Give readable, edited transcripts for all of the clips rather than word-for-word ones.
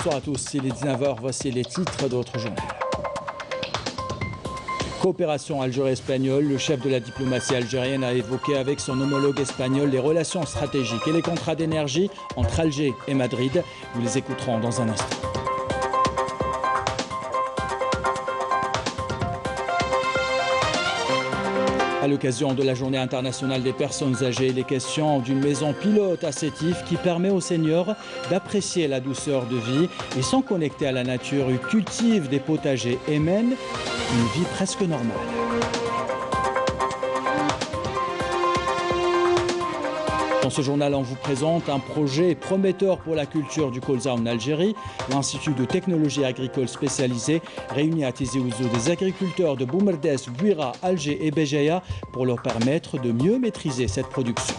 Bonsoir à tous, il est 19h, voici les titres d'autres journaux. Coopération Algérie-Espagnole, le chef de la diplomatie algérienne a évoqué avec son homologue espagnol les relations stratégiques et les contrats d'énergie entre Alger et Madrid. Nous les écouterons dans un instant. À l'occasion de la Journée internationale des personnes âgées, les questions d'une maison pilote à Sétif qui permet aux seniors d'apprécier la douceur de vie. Ils sont connectés à la nature, ils cultivent des potagers et mènent une vie presque normale. Dans ce journal, on vous présente un projet prometteur pour la culture du colza en Algérie. L'Institut de technologie agricole spécialisé réunit à Tizi Ouzou des agriculteurs de Boumerdes, Bouira, Alger et Béjaïa pour leur permettre de mieux maîtriser cette production.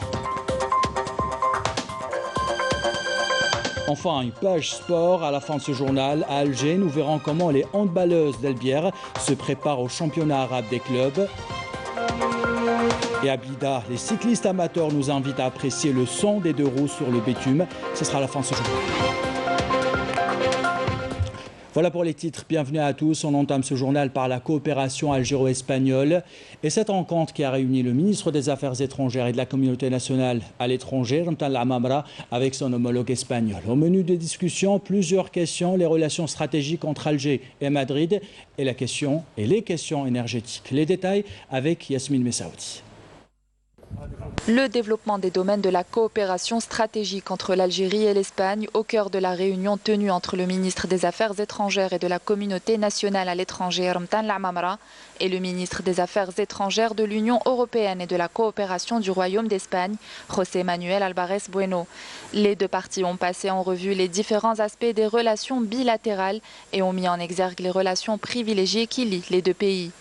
Enfin, une page sport à la fin de ce journal. À Alger, nous verrons comment les handballeuses d'Elbière se préparent au championnat arabe des clubs. Et à Blida, les cyclistes amateurs nous invitent à apprécier le son des deux roues sur le bitume. Ce sera la fin de ce journal. Voilà pour les titres. Bienvenue à tous. On entame ce journal par la coopération algéro-espagnole. Et cette rencontre qui a réuni le ministre des Affaires étrangères et de la communauté nationale à l'étranger, Ramtan Lamamra, avec son homologue espagnol. Au menu des discussions, plusieurs questions, les relations stratégiques entre Alger et Madrid et les questions énergétiques. Les détails avec Yasmine Messaoudi. Le développement des domaines de la coopération stratégique entre l'Algérie et l'Espagne au cœur de la réunion tenue entre le ministre des Affaires étrangères et de la communauté nationale à l'étranger, Ramtan Lamamra, et le ministre des Affaires étrangères de l'Union européenne et de la coopération du Royaume d'Espagne, José Manuel Álvarez Bueno. Les deux parties ont passé en revue les différents aspects des relations bilatérales et ont mis en exergue les relations privilégiées qui lient les deux pays.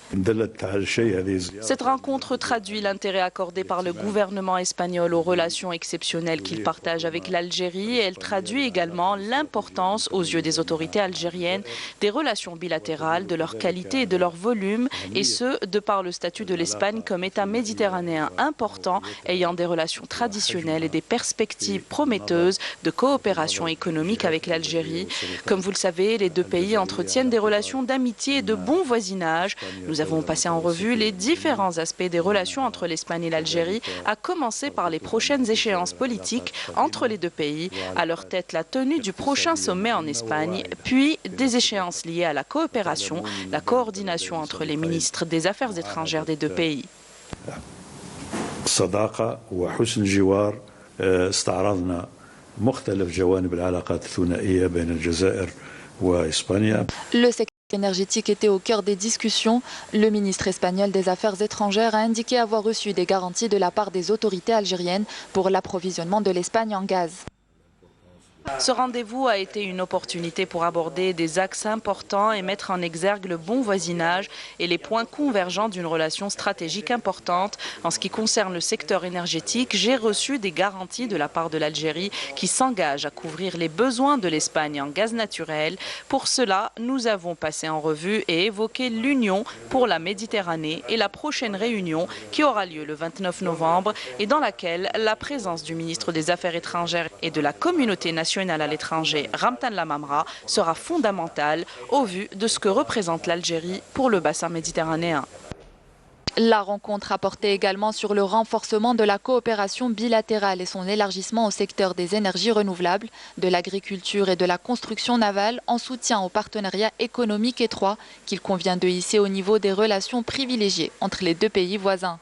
Cette rencontre traduit l'intérêt accordé par le gouvernement espagnol aux relations exceptionnelles qu'il partage avec l'Algérie et elle traduit également l'importance aux yeux des autorités algériennes des relations bilatérales, de leur qualité et de leur volume, et ce, de par le statut de l'Espagne comme État méditerranéen important ayant des relations traditionnelles et des perspectives prometteuses de coopération économique avec l'Algérie. Comme vous le savez, les deux pays entretiennent des relations d'amitié et de bon voisinage. Nous avons passé en revue les différents aspects des relations entre l'Espagne et l'Algérie, à commencer par les prochaines échéances politiques entre les deux pays, à leur tête la tenue du prochain sommet en Espagne, puis des échéances liées à la coopération, la coordination entre les ministres des Affaires étrangères des deux pays. Le secteur énergétique était au cœur des discussions. Le ministre espagnol des Affaires étrangères a indiqué avoir reçu des garanties de la part des autorités algériennes pour l'approvisionnement de l'Espagne en gaz. Ce rendez-vous a été une opportunité pour aborder des axes importants et mettre en exergue le bon voisinage et les points convergents d'une relation stratégique importante. En ce qui concerne le secteur énergétique, j'ai reçu des garanties de la part de l'Algérie qui s'engage à couvrir les besoins de l'Espagne en gaz naturel. Pour cela, nous avons passé en revue et évoqué l'Union pour la Méditerranée et la prochaine réunion qui aura lieu le 29 novembre et dans laquelle la présence du ministre des Affaires étrangères et de la communauté nationale à l'étranger, Ramtan Lamamra, sera fondamentale au vu de ce que représente l'Algérie pour le bassin méditerranéen. La rencontre a porté également sur le renforcement de la coopération bilatérale et son élargissement au secteur des énergies renouvelables, de l'agriculture et de la construction navale en soutien au partenariat économique étroit qu'il convient de hisser au niveau des relations privilégiées entre les deux pays voisins.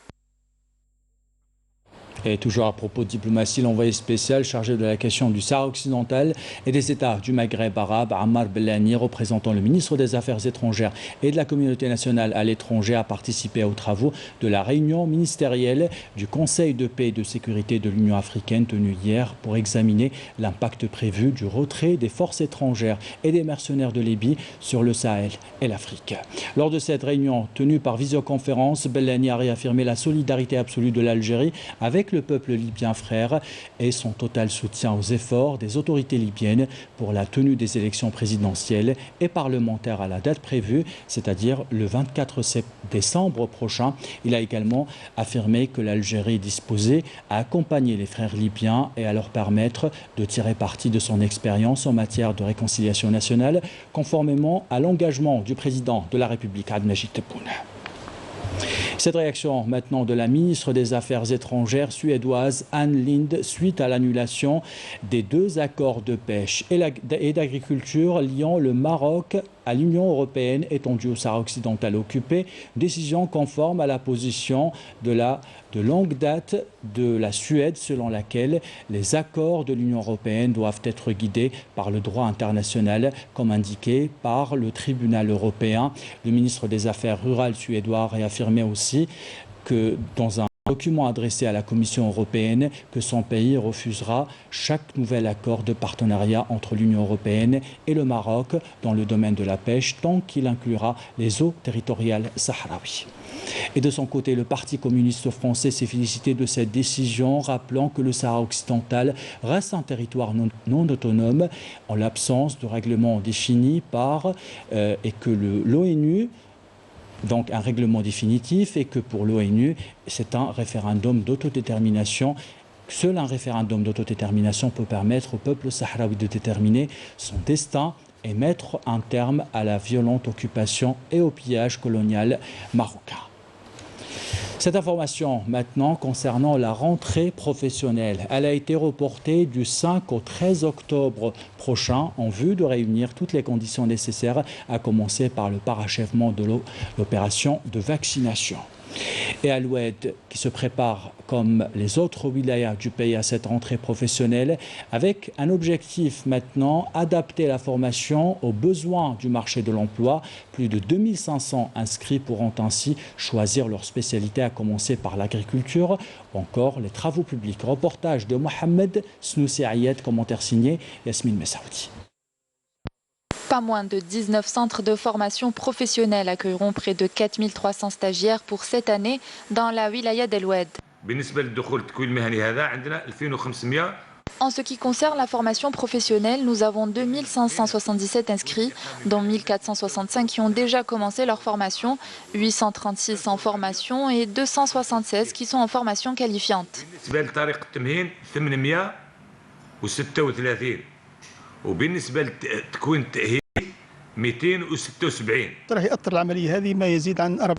Et toujours à propos de diplomatie, l'envoyé spécial chargé de la question du Sahara occidental et des États du Maghreb arabe, Ammar Bellani, représentant le ministre des Affaires étrangères et de la communauté nationale à l'étranger, a participé aux travaux de la réunion ministérielle du Conseil de paix et de sécurité de l'Union africaine tenue hier pour examiner l'impact prévu du retrait des forces étrangères et des mercenaires de Libye sur le Sahel et l'Afrique. Lors de cette réunion tenue par visioconférence, Bellani a réaffirmé la solidarité absolue de l'Algérie avec avec le peuple libyen frère et son total soutien aux efforts des autorités libyennes pour la tenue des élections présidentielles et parlementaires à la date prévue, c'est-à-dire le 24 décembre prochain. Il a également affirmé que l'Algérie est disposée à accompagner les frères libyens et à leur permettre de tirer parti de son expérience en matière de réconciliation nationale, conformément à l'engagement du président de la République, Abdelmajid Tebboune. Cette réaction maintenant de la ministre des Affaires étrangères suédoise Ann Linde suite à l'annulation des 2 accords de pêche et d'agriculture liant le Maroc à l'Union européenne étendue au Sahara occidental occupé, décision conforme à la position de longue date de la Suède selon laquelle les accords de l'Union européenne doivent être guidés par le droit international comme indiqué par le tribunal européen. Le ministre des Affaires rurales suédois a réaffirmé aussi que dans un document adressé à la Commission européenne que son pays refusera chaque nouvel accord de partenariat entre l'Union européenne et le Maroc dans le domaine de la pêche tant qu'il inclura les eaux territoriales sahraouies. Et de son côté, le Parti communiste français s'est félicité de cette décision, rappelant que le Sahara occidental reste un territoire non autonome en l'absence de règlement défini et que l'ONU donc un règlement définitif et que pour l'ONU, c'est un référendum d'autodétermination. Seul un référendum d'autodétermination peut permettre au peuple sahraoui de déterminer son destin et mettre un terme à la violente occupation et au pillage colonial marocain. Cette information maintenant concernant la rentrée professionnelle. Elle a été reportée du 5 au 13 octobre prochain en vue de réunir toutes les conditions nécessaires, à commencer par le parachèvement de l'opération de vaccination. Et Al-Oued qui se prépare comme les autres wilayas du pays à cette rentrée professionnelle avec un objectif maintenant, adapter la formation aux besoins du marché de l'emploi. Plus de 2500 inscrits pourront ainsi choisir leur spécialité à commencer par l'agriculture ou encore les travaux publics. Reportage de Mohamed Snoussi Ayed, commentaire signé Yasmine Messaoudi. Pas moins de 19 centres de formation professionnelle accueilleront près de 4300 stagiaires pour cette année dans la wilaya d'El-Oued. En ce qui concerne la formation professionnelle, nous avons 2577 inscrits, dont 1465 qui ont déjà commencé leur formation, 836 en formation et 276 qui sont en formation qualifiante.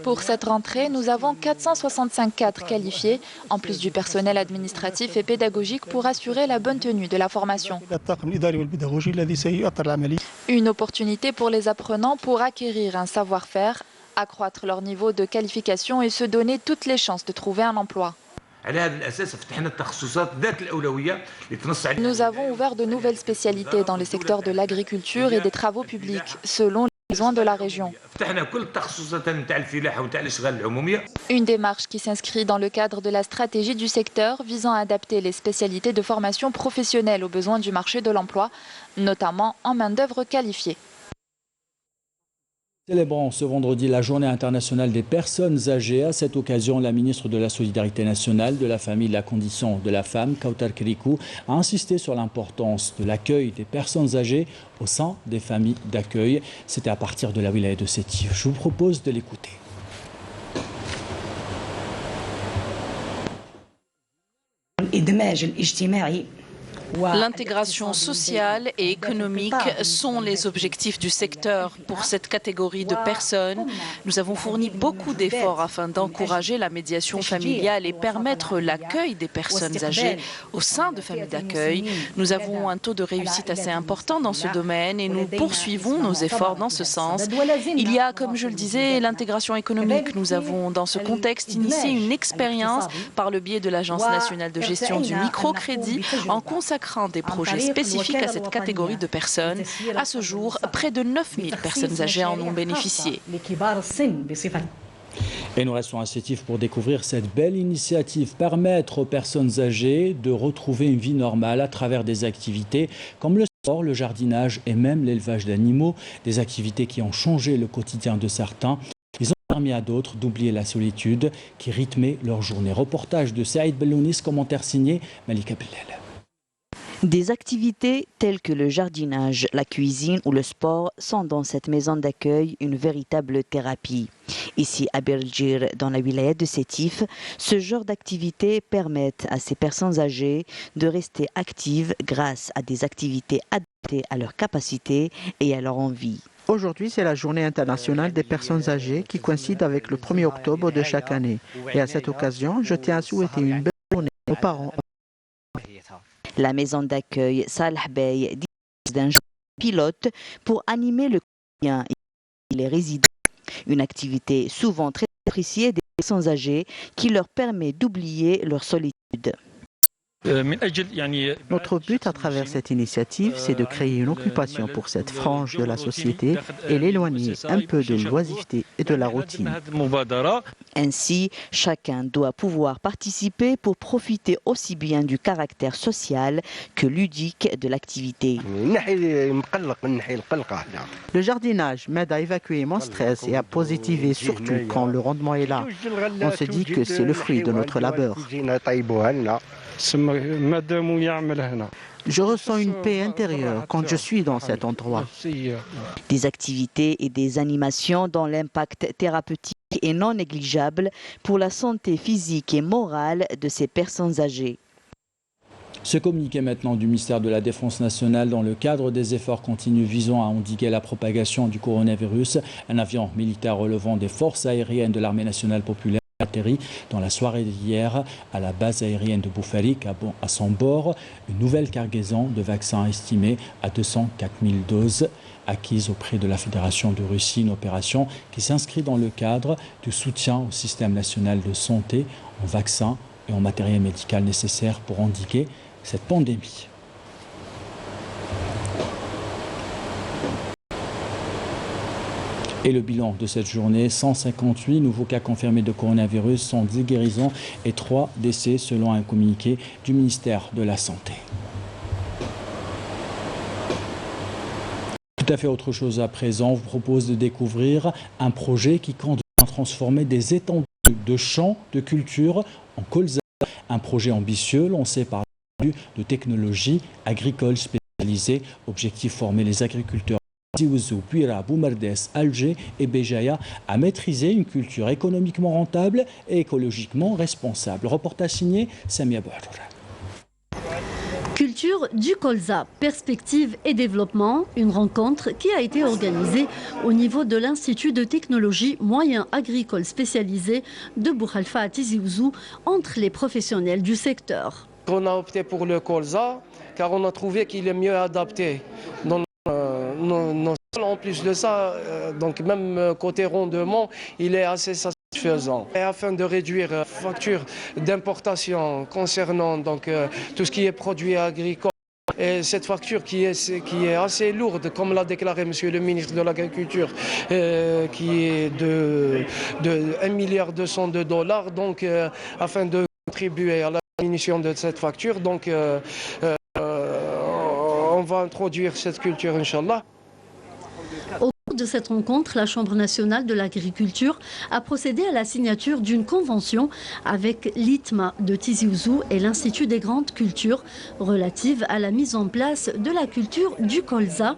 Pour cette rentrée, nous avons 465 cadres qualifiés, en plus du personnel administratif et pédagogique pour assurer la bonne tenue de la formation. Une opportunité pour les apprenants pour acquérir un savoir-faire, accroître leur niveau de qualification et se donner toutes les chances de trouver un emploi. Nous avons ouvert de nouvelles spécialités dans les secteurs de l'agriculture et des travaux publics, selon les besoins de la région. Une démarche qui s'inscrit dans le cadre de la stratégie du secteur visant à adapter les spécialités de formation professionnelle aux besoins du marché de l'emploi, notamment en main-d'œuvre qualifiée. Célébrant ce vendredi la journée internationale des personnes âgées. À cette occasion, la ministre de la Solidarité nationale, de la famille et de la condition de la femme, Kautar Kerikou, a insisté sur l'importance de l'accueil des personnes âgées au sein des familles d'accueil. C'était à partir de la wilaya de Sétif. Je vous propose de l'écouter. L'intégration sociale et économique sont les objectifs du secteur. Pour cette catégorie de personnes, nous avons fourni beaucoup d'efforts afin d'encourager la médiation familiale et permettre l'accueil des personnes âgées au sein de familles d'accueil. Nous avons un taux de réussite assez important dans ce domaine et nous poursuivons nos efforts dans ce sens. Il y a, comme je le disais, l'intégration économique. Nous avons, dans ce contexte, initié une expérience par le biais de l'Agence nationale de gestion du microcrédit en consacrant des projets spécifiques à cette catégorie de personnes. À ce jour, près de 9000 personnes âgées en ont bénéficié. Et nous restons à Sétif pour découvrir cette belle initiative, permettre aux personnes âgées de retrouver une vie normale à travers des activités comme le sport, le jardinage et même l'élevage d'animaux, des activités qui ont changé le quotidien de certains. Ils ont permis à d'autres d'oublier la solitude qui rythmait leur journée. Reportage de Saïd Bellounis, commentaire signé Malika Bellel. Des activités telles que le jardinage, la cuisine ou le sport sont dans cette maison d'accueil une véritable thérapie. Ici à Berljir, dans la wilaya de Sétif, ce genre d'activités permettent à ces personnes âgées de rester actives grâce à des activités adaptées à leurs capacités et à leur envie. Aujourd'hui, c'est la journée internationale des personnes âgées qui coïncide avec le 1er octobre de chaque année. Et à cette occasion, je tiens à souhaiter une belle journée aux parents. La maison d'accueil Salah Bey dispose d'un pilote pour animer le quotidien et les résidents. Une activité souvent très appréciée des personnes âgées qui leur permet d'oublier leur solitude. Notre but à travers cette initiative, c'est de créer une occupation pour cette frange de la société et l'éloigner un peu de l'oisiveté et de la routine. Ainsi, chacun doit pouvoir participer pour profiter aussi bien du caractère social que ludique de l'activité. Le jardinage m'aide à évacuer mon stress et à positiver, surtout quand le rendement est là. On se dit que c'est le fruit de notre labeur. Je ressens une paix intérieure quand je suis dans cet endroit. Des activités et des animations dont l'impact thérapeutique est non négligeable pour la santé physique et morale de ces personnes âgées. Ce communiqué maintenant du ministère de la Défense nationale dans le cadre des efforts continus visant à endiguer la propagation du coronavirus. Un avion militaire relevant des forces aériennes de l'armée nationale populaire atterri dans la soirée d'hier à la base aérienne de Boufarik à son bord. Une nouvelle cargaison de vaccins estimée à 204 000 doses acquises auprès de la Fédération de Russie, une opération qui s'inscrit dans le cadre du soutien au système national de santé en vaccins et en matériel médical nécessaire pour endiguer cette pandémie. Et le bilan de cette journée, 158 nouveaux cas confirmés de coronavirus, 110 guérisons et 3 décès selon un communiqué du ministère de la Santé. Tout à fait autre chose à présent, on vous propose de découvrir un projet qui compte à transformer des étendues de champs de culture en colza. Un projet ambitieux lancé par de technologies agricoles spécialisées. Objectif former les agriculteurs Tizi-Ouzou, Buira, Boumerdes, Alger et Béjaïa à maîtriser une culture économiquement rentable et écologiquement responsable. Reportage signé Samia Bouharra. Culture du colza, perspective et développement, une rencontre qui a été organisée au niveau de l'Institut de technologie moyen agricole spécialisé de Bouhalfa à Tizi-Ouzou entre les professionnels du secteur. On a opté pour le colza car on a trouvé qu'il est mieux adapté dans nos sols. En plus de ça, donc même côté rendement, il est assez satisfaisant. Et afin de réduire la facture d'importation concernant donc, tout ce qui est produit agricole, et cette facture qui est assez lourde, comme l'a déclaré Monsieur le ministre de l'Agriculture, qui est de 1,2 milliard de dollars, donc afin de contribuer à la diminution de cette facture, donc on va introduire cette culture, Inch'Allah. Au cours de cette rencontre, la Chambre nationale de l'agriculture a procédé à la signature d'une convention avec l'ITMA de Tizi-Ouzou et l'Institut des grandes cultures relative à la mise en place de la culture du colza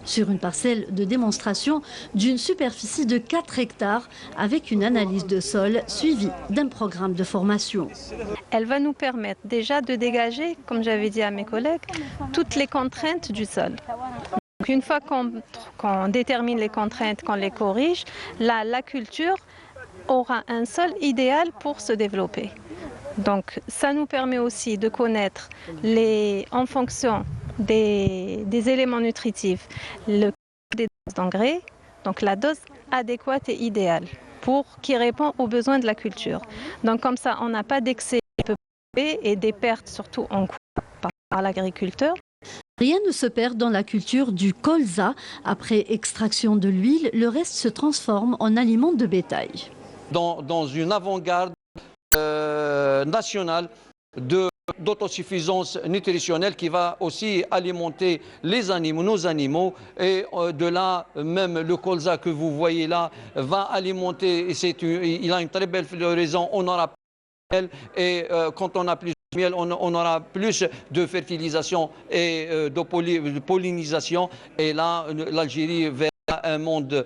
sur une parcelle de démonstration d'une superficie de 4 hectares avec une analyse de sol suivie d'un programme de formation. Elle va nous permettre déjà de dégager, comme j'avais dit à mes collègues, toutes les contraintes du sol. Donc une fois qu'on détermine les contraintes, qu'on les corrige, la culture aura un sol idéal pour se développer. Donc ça nous permet aussi de connaître en fonction des éléments nutritifs, le des doses d'engrais, donc la dose adéquate et idéale qui répond aux besoins de la culture. Donc comme ça, on n'a pas d'excès et des pertes surtout en coût par l'agriculteur. Rien ne se perd dans la culture du colza. Après extraction de l'huile, le reste se transforme en aliment de bétail. Dans une avant-garde nationale d'autosuffisance nutritionnelle qui va aussi alimenter les animaux, nos animaux, et de là même le colza que vous voyez là va alimenter, il a une très belle floraison, on aura plus de miel, et quand on a plus de miel, on aura plus de fertilisation et de pollinisation, et là l'Algérie verra un monde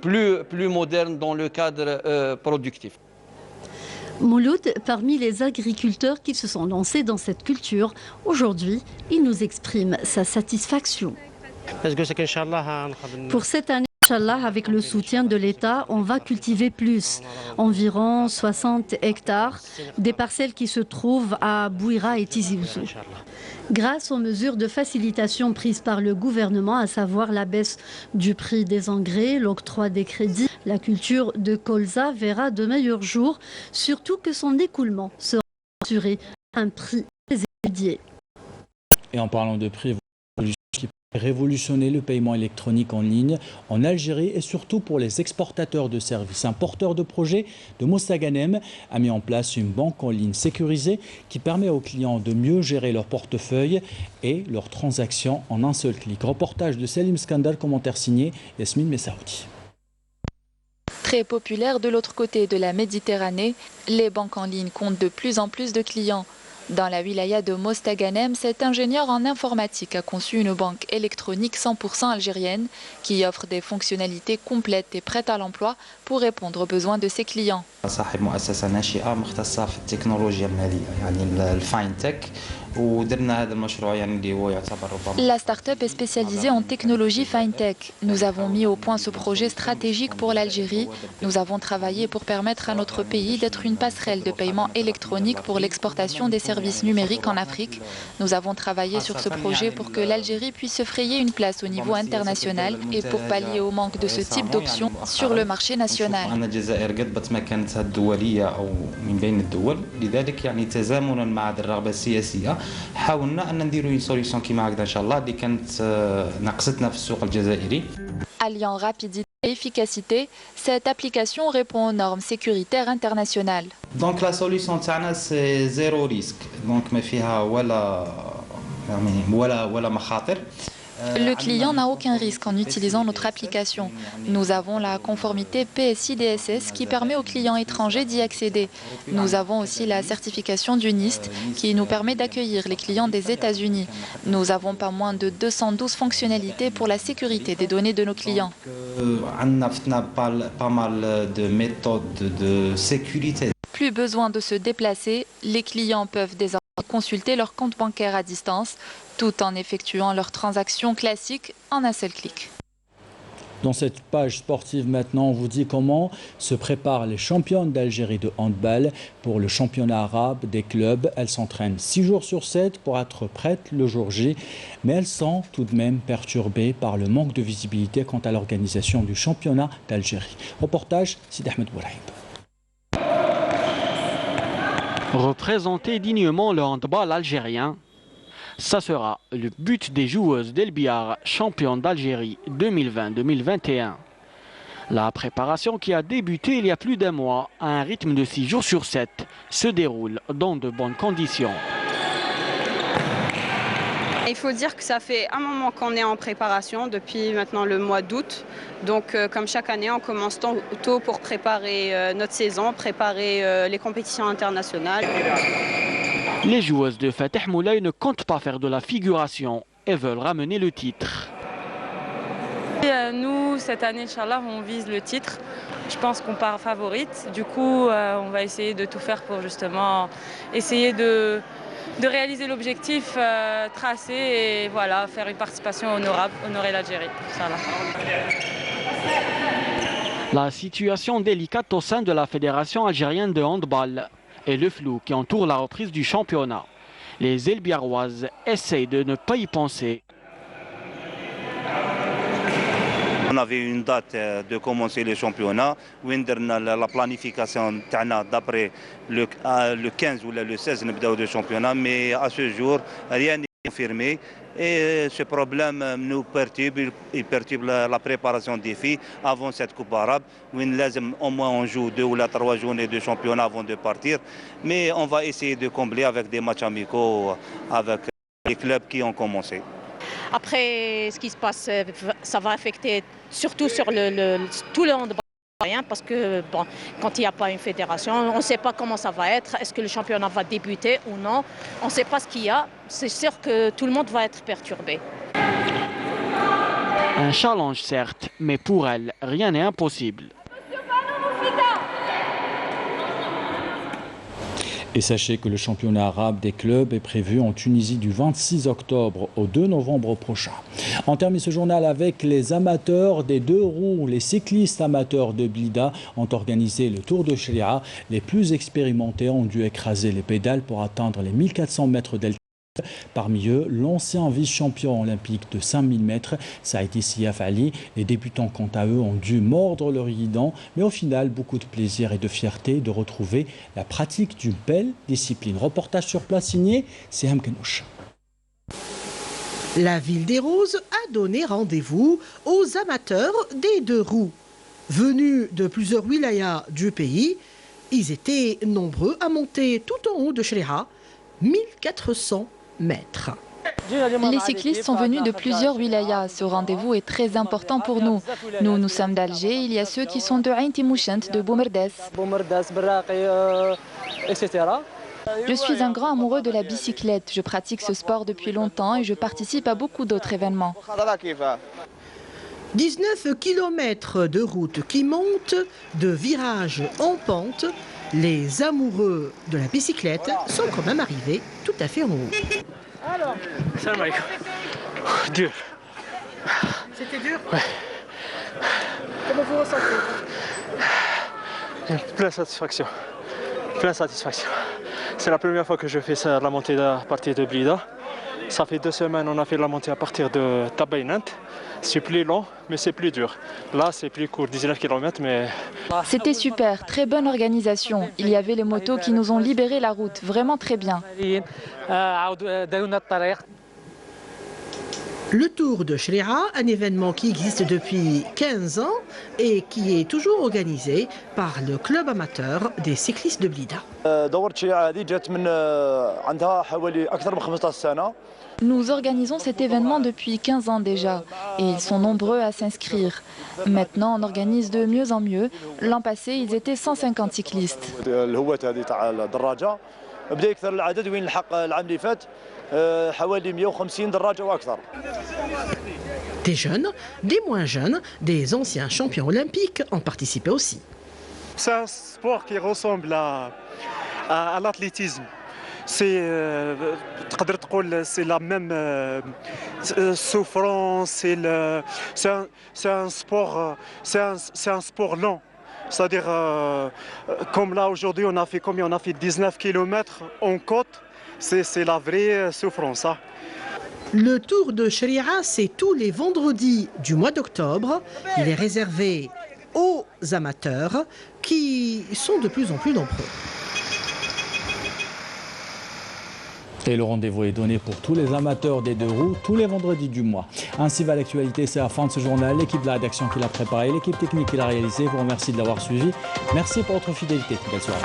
plus moderne dans le cadre productif. Mouloud, parmi les agriculteurs qui se sont lancés dans cette culture, aujourd'hui, il nous exprime sa satisfaction. Pour cette année, Inch'Allah, avec le soutien de l'État, on va cultiver plus, environ 60 hectares, des parcelles qui se trouvent à Bouira et Tizi Ouzou. Grâce aux mesures de facilitation prises par le gouvernement, à savoir la baisse du prix des engrais, l'octroi des crédits, la culture de colza verra de meilleurs jours, surtout que son écoulement sera assuré à un prix très étudié. Et en parlant de prix, révolutionner le paiement électronique en ligne en Algérie et surtout pour les exportateurs de services. Un porteur de projet de Mostaganem a mis en place une banque en ligne sécurisée qui permet aux clients de mieux gérer leur portefeuille et leurs transactions en un seul clic. Reportage de Selim Skandar, commentaire signé Yasmine Messaoudi. Très populaire de l'autre côté de la Méditerranée, les banques en ligne comptent de plus en plus de clients. Dans la wilaya de Mostaganem, cet ingénieur en informatique a conçu une banque électronique 100% algérienne qui offre des fonctionnalités complètes et prêtes à l'emploi pour répondre aux besoins de ses clients. La start-up est spécialisée en technologie FinTech. Nous avons mis au point ce projet stratégique pour l'Algérie. Nous avons travaillé pour permettre à notre pays d'être une passerelle de paiement électronique pour l'exportation des services numériques en Afrique. Nous avons travaillé sur ce projet pour que l'Algérie puisse se frayer une place au niveau international et pour pallier au manque de ce type d'options sur le marché national. Alliant rapidité et efficacité, cette application répond aux normes sécuritaires internationales. Donc la solution c'est zéro risque. Donc le client n'a aucun risque en utilisant notre application. Nous avons la conformité PSI-DSS qui permet aux clients étrangers d'y accéder. Nous avons aussi la certification du NIST qui nous permet d'accueillir les clients des États-Unis. Nous avons pas moins de 212 fonctionnalités pour la sécurité des données de nos clients. On a pas mal de méthodes de sécurité. Plus besoin de se déplacer, les clients peuvent désormais consulter leur compte bancaire à distance tout en effectuant leurs transactions classiques en un seul clic. Dans cette page sportive maintenant, on vous dit comment se préparent les championnes d'Algérie de handball pour le championnat arabe des clubs. Elles s'entraînent 6 jours sur 7 pour être prêtes le jour J, mais elles sont tout de même perturbées par le manque de visibilité quant à l'organisation du championnat d'Algérie. Reportage Sid Ahmed Bouraïb. Représenter dignement le handball algérien, ça sera le but des joueuses d'El Biar, championnes d'Algérie 2020-2021. La préparation qui a débuté il y a plus d'un mois à un rythme de 6 jours sur 7 se déroule dans de bonnes conditions. Il faut dire que ça fait un moment qu'on est en préparation, depuis maintenant le mois d'août. Donc comme chaque année, on commence tôt pour préparer notre saison, préparer les compétitions internationales. Les joueuses de Fateh Moulay ne comptent pas faire de la figuration et veulent ramener le titre. Nous, cette année, Inch'Allah, on vise le titre. Je pense qu'on part favorite. Du coup, on va essayer de tout faire pour justement essayer de réaliser l'objectif tracé et voilà, faire une participation honorable, honorer l'Algérie. La situation délicate au sein de la Fédération algérienne de handball et le flou qui entoure la reprise du championnat. Les Elbiaroises essayent de ne pas y penser. On avait une date de commencer le championnat. La planification d'après le 15 ou le 16 le championnat, mais à ce jour, rien n'est confirmé. Et ce problème nous perturbe, il perturbe la préparation des filles avant cette Coupe arabe. Au moins on joue 2 ou 3 journées de championnat avant de partir. Mais on va essayer de combler avec des matchs amicaux avec les clubs qui ont commencé. Après, ce qui se passe, ça va affecter surtout sur tout le handball. Parce que bon, quand il n'y a pas une fédération, on ne sait pas comment ça va être. Est-ce que le championnat va débuter ou non? On ne sait pas ce qu'il y a. C'est sûr que tout le monde va être perturbé. Un challenge certes, mais pour elle, rien n'est impossible. Et sachez que le championnat arabe des clubs est prévu en Tunisie du 26 octobre au 2 novembre prochain. On termine ce journal avec les amateurs des 2 roues. Les cyclistes amateurs de Blida ont organisé le Tour de Chérira. Les plus expérimentés ont dû écraser les pédales pour atteindre les 1400 mètres d'altitude. Parmi eux, l'ancien vice-champion olympique de 5000 mètres, Saïd Siaf Ali. Les débutants, quant à eux, ont dû mordre leurs dents, mais au final, beaucoup de plaisir et de fierté de retrouver la pratique d'une belle discipline. Reportage sur place signé Siham Kenouch. La ville des Roses a donné rendez-vous aux amateurs des 2 roues. Venus de plusieurs wilayas du pays, ils étaient nombreux à monter tout en haut de Chérira, 1400 mètres. Les cyclistes sont venus de plusieurs wilayas. Ce rendez-vous est très important pour nous. Nous sommes d'Alger. Il y a ceux qui sont de Ain Timouchent, de Boumerdès. Je suis un grand amoureux de la bicyclette. Je pratique ce sport depuis longtemps et je participe à beaucoup d'autres événements. 19 km de route qui montent, de virages en pente. Les amoureux de la bicyclette sont quand même arrivés tout à fait en haut. Alors, salam alaikum. Dur. C'était dur? Ouais. Comment vous ressentez? Plein de satisfaction. Plein de satisfaction. C'est la première fois que je fais ça, la montée à partir de Blida. Ça fait 2 semaines on a fait la montée à partir de Tabaynant. C'est plus long, mais c'est plus dur. Là, c'est plus court, 19 km, mais... C'était super, très bonne organisation. Il y avait les motos qui nous ont libéré la route, vraiment très bien. Le Tour de Chérira, un événement qui existe depuis 15 ans et qui est toujours organisé par le club amateur des cyclistes de Blida. Nous organisons cet événement depuis 15 ans déjà et ils sont nombreux à s'inscrire. Maintenant, on organise de mieux en mieux. L'an passé, ils étaient 150 cyclistes. Des jeunes, des moins jeunes, des anciens champions olympiques ont participé aussi. C'est un sport qui ressemble à l'athlétisme. C'est la même souffrance, c'est un sport lent. C'est-à-dire, comme là aujourd'hui, on a fait combien? On a fait 19 km en côte. C'est la vraie souffrance. Hein. Le Tour de Chérira, c'est tous les vendredis du mois d'octobre. Il est réservé aux amateurs qui sont de plus en plus nombreux. Et le rendez-vous est donné pour tous les amateurs des 2 roues tous les vendredis du mois. Ainsi va l'actualité, c'est la fin de ce journal. L'équipe de la rédaction qui l'a préparé, l'équipe technique qui l'a réalisé, vous remercie de l'avoir suivi. Merci pour votre fidélité. Belle soirée.